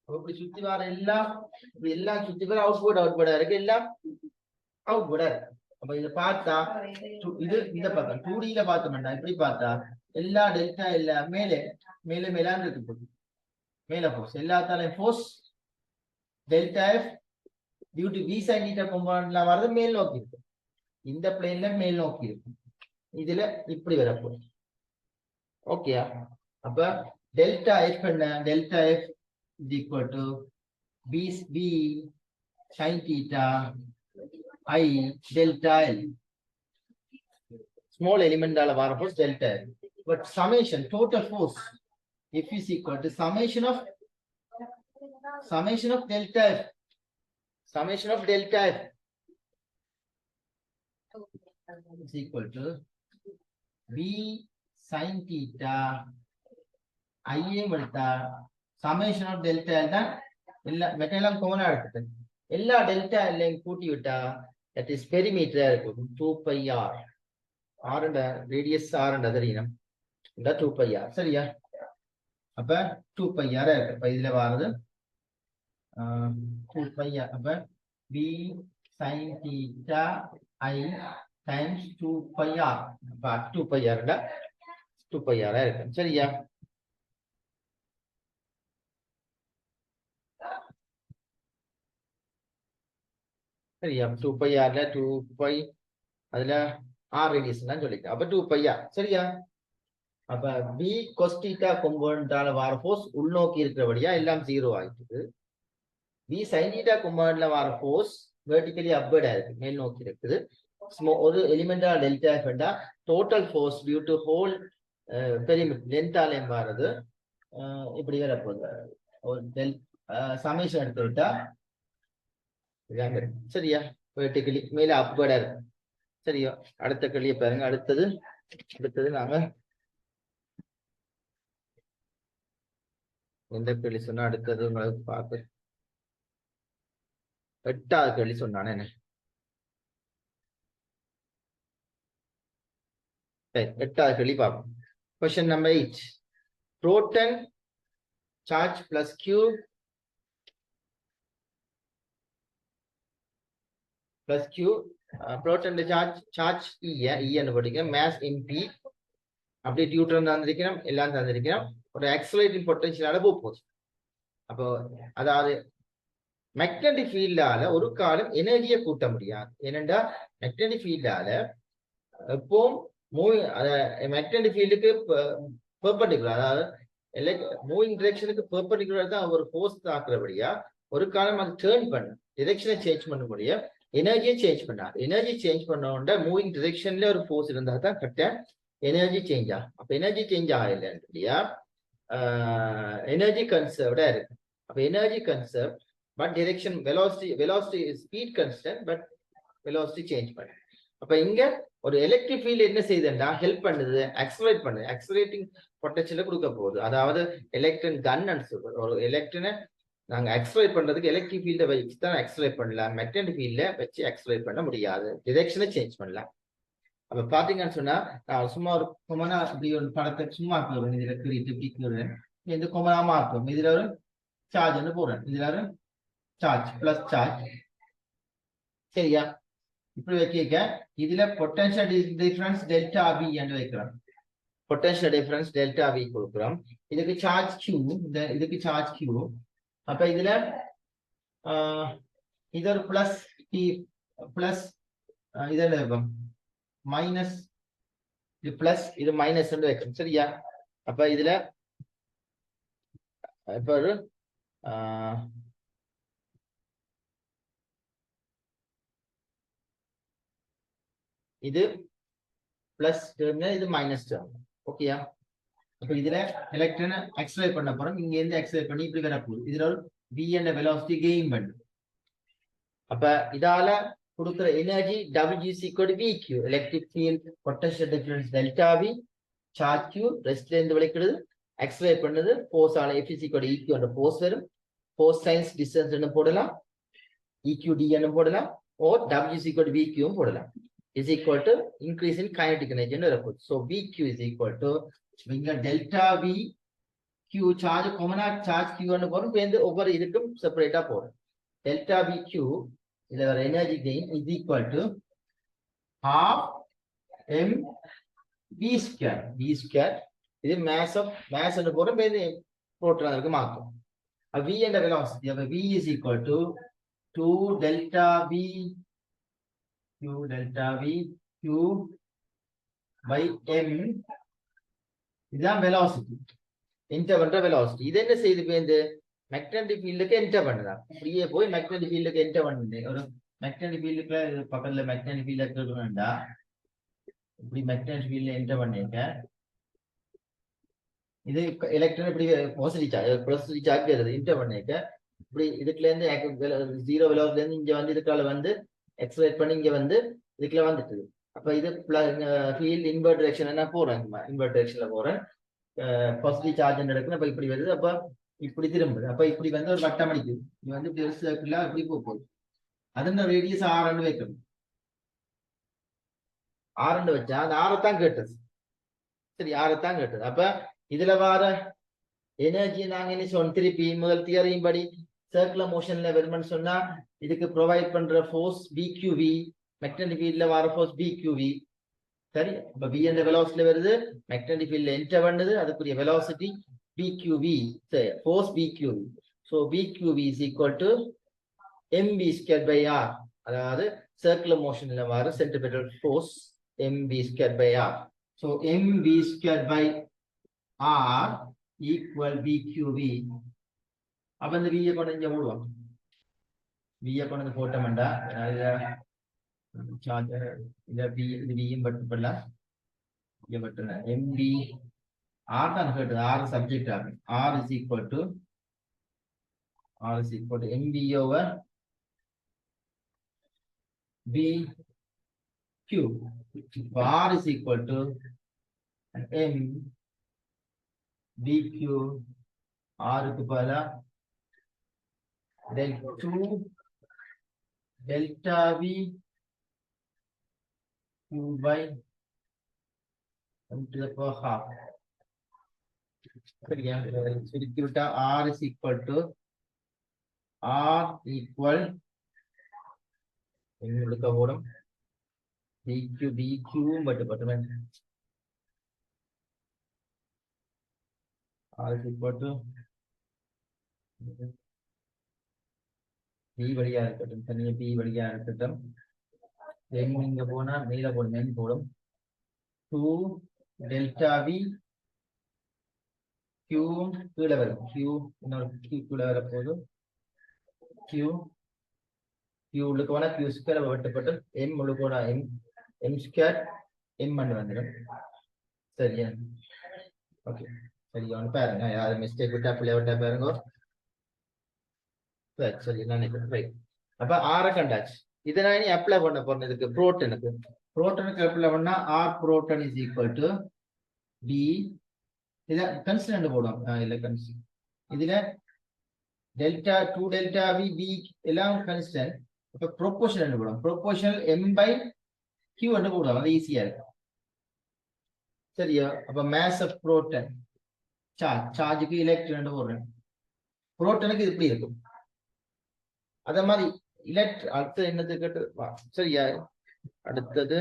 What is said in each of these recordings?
இப்படி சுத்தி வர எல்லாம் இப்படி எல்லாம் சுத்தி வர அவுட்புட்டா இருக்கு, எல்லாம் அவுட்புட்டா இருக்கு. அப்ப இதை பார்த்தா இது இந்த பக்கம் 2D பார்த்தோம்னா இப்படி பார்த்தா எல்லா டெல்டா எல்லாம் மேலே மேலே மேலான்னு இருக்கு. மேல ஃபோர்ஸ் எல்லாத்தாலையும் force delta F due to V sine theta காம்பவுண்ட்ல வரது மேல் நோக்கி இருக்கு. இந்த பிளேன்ல மேல் நோக்கி இருக்கு. இதுல இப்படி வரப்போகுது. ஓகேயா? அப்ப டெல்டா எஃப் என்ன? Delta F is equal to b sin theta I delta L. Small element ஆல வர force delta L. But summation total force F is equal to summation of delta F. Summation of delta F is equal to b sin theta I எடுத்தா summation of delta L தான் எல்லா மெட்டெல்லாம் கோணா எடுத்துட்டேன். எல்லா delta எல்லையும் கூட்டி விட்டா that is perimeter இருக்கும் 2 pi r. r and radius r and தெரியும். இந்த 2 pi r சரியா? அப்ப 2 pi r இருக்கு. அப்ப இதுல வருது 2 pi r. அப்ப b sin theta I times 2 pi r. அப்ப 2 pi r ல 2 pi r இருக்கு. சரியா? சரியா? 2 pi r ல 2 pi அதுல r ரேடியஸ் தான் சொல்லிட்டேன். அப்ப 2 pi r சரியா? அப்ப b cos theta காம்பவுண்டால வர ஃபோர்ஸ் உள்நோக்கி இருக்கிறபடியா எல்லாம் 0 ஆயிடுது. b sin theta காம்பவுண்ட்ல வர ஃபோர்ஸ் வெர்டிகலி அப்வர்டா இருக்கு, மேல் நோக்கி இருக்குது. ஒரு எலிமெண்டா டெல்டா எஃப் என்றா total force due to whole perimeter லென்த்தால வரது இப்படி வர போகுது. ஒரு சமேஷன் எடுத்து விட்டா சரியா? வெர்டிகலி மேல அப்வர்டா இருக்கு. சரியா? அடுத்த கேள்வியை பாருங்க. அடுத்தது நாங்க எந்த கேள்வி சொன்னா அடுத்தது உங்களுக்கு பார்க்க 8வது கேள்வி சொன்னானே என்ன? 8வது கேள்வி பார்ப்போம். Question number 8. Proton charge plus Q plus Q. Proton charge E ன்னு படிக்க mass MP அப்படி டியூட்டன் தந்திருக்கிறோம், எல்லாம் தந்திருக்கிறோம். ஒரு ஆக்சிலரேட்டிங் பொட்டன்ஷியலால போகுது. அப்போ அதாவது மேக்னெட்டிக் ஃபீல்டால ஒரு காலம் எனர்ஜியை கூட்ட முடியாது. ஏனென்றா மேக்னெட்டிக் ஃபீல்டால எப்பவும் மேக்னெட்டிக் ஃபீல்டுக்கு பெர்பெண்டிகுலர், அதாவது மூவிங் டிரெக்ஷனுக்கு பெர்பெண்டிகுலர் தான் ஒரு ஃபோர்ஸ் தாக்குறபடியா ஒரு காலம் அது டேர்ன் பண்ணும், டிரெக்ஷனை சேஞ்ச் பண்ண முடியும், எனர்ஜியை சேஞ்ச் பண்ணாது. எனர்ஜி சேஞ்ச் பண்ண மூவிங் டிரெக்ஷன்ல ஒரு ஃபோர்ஸ் இருந்தா தான் கரெக்டா எனர்ஜி சேஞ்ச் ஆகும். அப்ப எனர்ஜி சேஞ்ச் ஆகல இல்லையா? எனர்ஜி கன்சர்வ்டா இருக்கு. அப்ப energy conserve but direction velocity speed constant but velocity change பண்ணு. அப்ப இங்க ஒரு எலக்ட்ரிக் ஃபீல்ட் என்ன செய்யுதுன்னா ஹெல்ப் பண்ணுது, ஆக்சிலரேட் பண்ணுது, ஆக்சிலரேட்டிங் பொட்டன்ஷியலை கொடுக்க போகுது. அதாவது எலக்ட்ரான் கன் சொல்றது. ஒரு எலக்ட்ரானை நாங்க ஆக்சிலரேட் பண்றதுக்கு எலக்ட்ரிக் ஃபீல்டை வச்சு தான் ஆக்சிலரேட் பண்ணலாம், மேக்னெட்டிக் ஃபீல்ட வச்சு ஆக்சிலரேட் பண்ண முடியாது, டிரெக்ஷனை சேஞ்ச் பண்ணலாம். அப்ப பாத்தீங்கன்னு சொன்னா நான் சும்மா ஒரு கொமனா இப்படி ஒரு படத்தை சும்மா போடுறேன், இதுல இப்படி இந்த கொமனாமா இருக்கும். இதுல ஒரு சார்ஜ் வந்து போடுறேன், இதுல ஒரு சார்ஜ் பிளஸ் சார்ஜ் சரியா? இப்படி வைக்க இதுல பொட்டன்ஷியல் டிஃபரன்ஸ் டெல்டா வி என்று வைக்கிறோம். பொட்டன்ஷியல் டிஃபரன்ஸ் டெல்டா வி கொடுக்குறோம். இதுக்கு சார்ஜ் கியூ, இதுக்கு சார்ஜ் கியூ. அப்ப இதுல இது ஒரு பிளஸ் பிளஸ் இதுல இருக்கும் மைனஸ், இது பிளஸ் இது மைனஸ் வைக்கணும் சரியா? அப்ப இதுல இப்ப ஒரு இது பிளஸ் டேர்ம், இது மைனஸ் டேர்ம். ஓகேயா? அப்ப இதுல எலக்ட்ரானை ஆக்சிலரேட் பண்ண போறோம். இங்க இருந்து ஆக்சிலரேட் பண்ணி இப்படி வர போகுது. இதுல ஒரு v என்ற வெலாசிட்டி கெயின் பண்ணும். அப்ப இதால கொடுக்கிற energy W is equal to VQ. Electric field potential difference delta V, charge Q ரெஸ்ட்ல இருந்து விளைக்கிறது, ஆக்சிலரேட் பண்ணுது, ஃபோர்ஸ் ஆன F is equal to EQ என்ற ஃபோர்ஸ் வரும். ஃபோர்ஸ் டைம்ஸ் டிஸ்டன்ஸ் ன்னு போடலாம், EQ D ன்னு போடலாம், or W is equal to VQ போடலாம். is equal to increase in kinetic energy ன்னு இருக்கும். So VQ is equal to இங்க delta V Q charge common charge Q ன்னு போறோம். இப்போ ஒவ்வொரு இதுக்கும் செப்பரேட்டா போறோம். டெல்டா V Q இதுல வர energy gain is equal to half m v square. v square இது mass ன்னு போறோம். இப்போ இது புரோட்டானுக்கு மாத்தும். v என்ற velocity அப்ப v is equal to 2 delta v q by m. இதுதான் velocity, என்டர் பண்ற velocity. இது என்ன செய்து இப்போ இந்த மேக்னெட்டிக் ஃபீல்டுக்கு என்டர் பண்ணுதா, அப்படியே போய் மேக்னெட்டிக் ஃபீல்டுக்கு என்டர் பண்ணுது. ஒரு மேக்னெட்டிக் ஃபீல்டுக்கு பக்கத்துல மேக்னெட்டிக் ஃபீல்ட் இருக்கணும்டா, இப்படி மேக்னெட்டிக் ஃபீல்ட்ல என்டர் பண்ணிருக்க. இது எலக்ட்ரான் இப்படி பாசிட்டிவ் சார்ஜ் வருது, என்டர் பண்ணிருக்க. இப்படி இதுக்குல இருந்து 0 வெலாசிட்டில இருந்து இங்க வந்து இதுக்கால வந்து எக்ஸலரேட் பண்ணி இங்க வந்து இதுக்குள்ள வந்துட்டு. அப்ப இது ஃபீல்ட் இன்வெர்ட் டைரக்ஷன் என்ன போறேன், இன்வெர்ட் டைரக்ஷன்ல போறேன். பாசிட்டிவ் சார்ஜ் நடக்குது. அப்ப இப்படி வருது, அப்ப இப்படி திரும்புது. அப்ப இப்படி வந்து ஒரு வட்டம் அடிக்குது. இது வந்து இப்படி ஒரு சர்க்கிளா இப்படி போகுது. அதோட ரேடியஸ் 6 வைக்கணும். 6 வச்சா அது 6 கேட்டது. சரி, 6 கேட்டது. அப்ப இதுல வர எனர்ஜி நாங்க என்ன சொன்னோம், திருப்பி முதல் தியரியும் படி சர்க்குலர் மோஷன்ல வரும்னு சொன்னா இதுக்கு ப்ரொவைட் பண்ற ஃபோர்ஸ் BQV, மேக்னெட்டிக் ஃபீல்ட்ல வர ஃபோர்ஸ் BQV. சரி, இப்ப v என்ற வெலாசிட்டில வருது, மேக்னெட்டிக் ஃபீல்ட்ல என்டர் பண்ணுது, அதுக்குரிய வெலாசிட்டி BQV, சரி, force BQV. So BQV is equal to mv squared by r. அதாவது சர்க்குலர் மோஷன்ல வர centripetal force mv squared by r. So mv squared by r equal BQV. அப்ப இந்த v கொண்டு இங்க போடுவோம். v கொண்டு போட்டோம்டா சார்ஜ் இத v இது v பட்டலாம் இங்க பட்டன mv r தான் கேட்டது. r சப்ஜெக்ட் ஆகும். r is equal to mv over bq. r is equal to m bq. r க்கு பதிலா del 2 delta v q by to the power half. சரியா, சுருக்கி விட்டா r is equal to எங்களுக்கு போடும் dq மட்டும் r is equal to p வழியா இருக்கட்டும், தனியா p வழியா இருக்கட்டும். இங்க போனா மேல போடும், n போடும் 2 delta v q கீழே வரும். q இன்னொரு q கீழே வர போதும். q உள்ளுக்கு போனா q ஸ்கொயர் வெட்டப்பட்டு m உள்ளுக்கு போனா m ஸ்கொயர் m பண்ணி வந்துடும். சரியா, ஓகே. சரியா, பாருங்க, யாரும் மிஸ்டேக் விட்டா பிள்ளை விட்டா பாருங்க. சரி, நான் ரைட். அப்ப ஆற கண்டாச்சு. இதை நான் இனி அப்ளை பண்ண போறேன் இதுக்கு, புரோட்டனுக்கு அப்ளை பண்ணா r proton is equal to b. இத கன்ஸ்டன்ட் போடுவோம். இல்ல கன்ஸ்டன்ட் இதுல டெல்டா 2 டெல்டா v b எல்லாம் கன்ஸ்டன்ட். அப்ப ப்ரொபோர்ஷனல் போடுவோம். ப்ரொபோர்ஷனல் m by q ன்னு போடுவோம். அது ஈஸியா இருக்கும். சரியா, அப்ப மாஸ் ஆஃப் புரோட்டான் சார்ஜுக்கு எலக்ட்ரான் போடுறேன். புரோட்டானுக்கு இது இப்படி இருக்கும். அத மாதிரி அடுத்து என்னது கேட்டு சரியா, அடுத்தது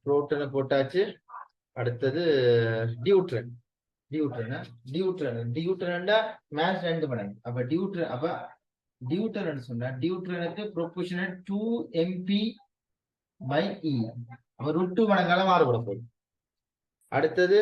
புரோட்டானை போட்டாச்சு. அடுத்தது டியூட்ரன். மேஸ் 2 மடங்கு. அப்ப டியூட்ரன் சொன்னா டியூட்ரனுக்கு ப்ரொபோர்ஷனல் 2mp by e. அப்ப √2 மடங்கால மாறுபட போகுது. அடுத்தது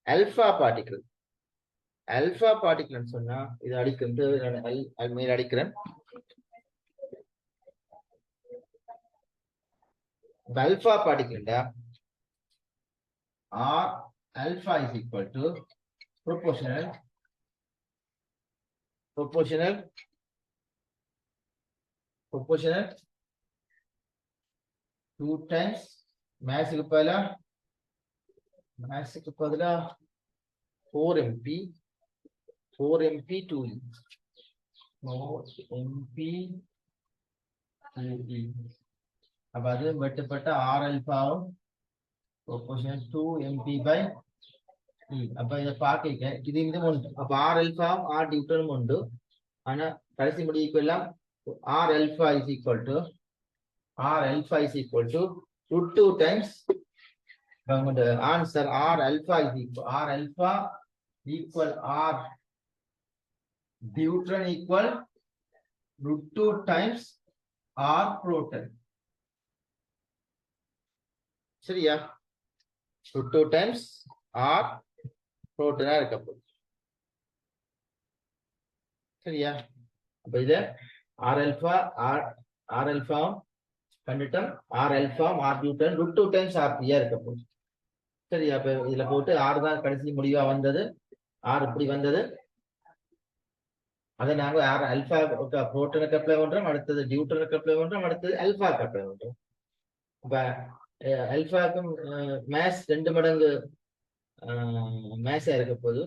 அல்பா பார்ட்டிகிள் சொன்னா இது அடிக்கிறது மேல அடிக்கிறேன். alpha particle or alpha is equal to proportional 2 times mass க்கு பதிலா 4mp 2e. MP அப்ப அது வெட்டுப்பட்ட R alpha-வும் proportional to MP by அப்ப இதை பார்க்க இது உண்டு. அப்ப R alpha-வும் R deuterum உண்டு. ஆனா கடைசி முடிவுக்கு எல்லாம் R alpha is equal to root 2 times the answer R alpha equal R deuteron equal root 2 times R proton. சரியா? root 2 times R proton இருக்க போகுது. சரியா? அப்ப இது R alpha கண்டுட்டோம். R alpha R deuteron root 2 times R இருக்க போகுது. சரியா? அப்ப இதுல போட்டு R தான் கடைசி முடிவா வந்தது. R இப்படி வந்தது. அதை நாங்க alpha புரோட்டானுக்கு அப்ளை பண்றோம், அடுத்தது டியூட்டனுக்கு அப்ளை பண்றோம், அடுத்தது alpha-க்கு அப்ளை பண்றோம். இப்ப alpha-க்கும் மேஸ் 2 மடங்கு மேஸா இருக்க போகுது.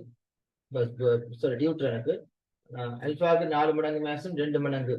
சாரி டியூட்டனுக்கு alpha-க்கு 4 மடங்கு மேஸும் 2 மடங்கு